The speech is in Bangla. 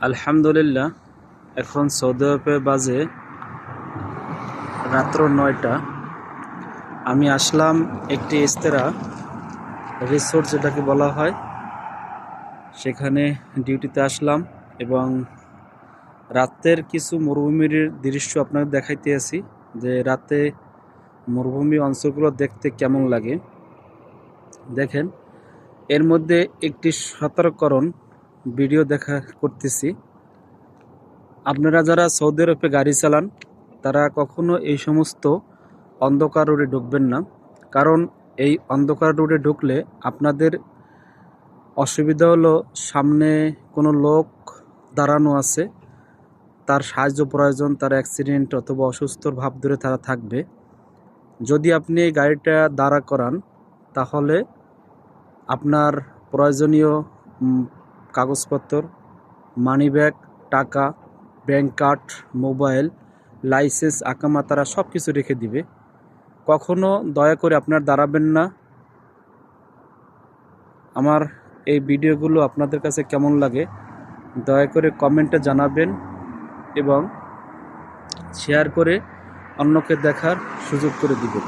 আলহামদুলিল্লাহ, এখন সৌদি আরবে বাজে রাত্র 9টা। আমি আসলাম একটি ইস্তেরা রিসোর্ট যেটাকে বলা হয়, সেখানে ডিউটিতে আসলাম এবং রাতের কিছু মরুভূমির দৃশ্য আপনাদের দেখাইতে আছি যে রাতে মরুভূমি অঞ্চলগুলো দেখতে কেমন লাগে। দেখেন, এর মধ্যে একটি সতর্কীকরণ ভিডিও দেখা করতেছি। আপনারা যারা সৌদি আরবে গাড়ি চালান তারা কখনো এই সমস্ত অন্ধকার রোডে ঢুকবেন না, কারণ এই অন্ধকার রোডে ঢুকলে আপনাদের অসুবিধা হলো সামনে কোনো লোক দাঁড়ানো আছে, তার সাহায্য প্রয়োজন, তার অ্যাক্সিডেন্ট অথবা অসুস্থর ভাব ধরে তারা থাকবে। যদি আপনি এই গাড়িটা দাঁড়া করান তাহলে আপনার প্রয়োজনীয় কাগজপত্র, মানিব্যাগ, টাকা, ব্যাংক কার্ড, মোবাইল, লাইসেন্স, আকামা তারা সব কিছু রেখে দিবে। কখনো দয়া করে আপনার দাঁড়াবেন না। আমার এই ভিডিওগুলো আপনাদের কাছে কেমন লাগে দয়া করে কমেন্টে জানাবেন এবং শেয়ার করে অন্যকে দেখার সুযোগ করে দিবেন।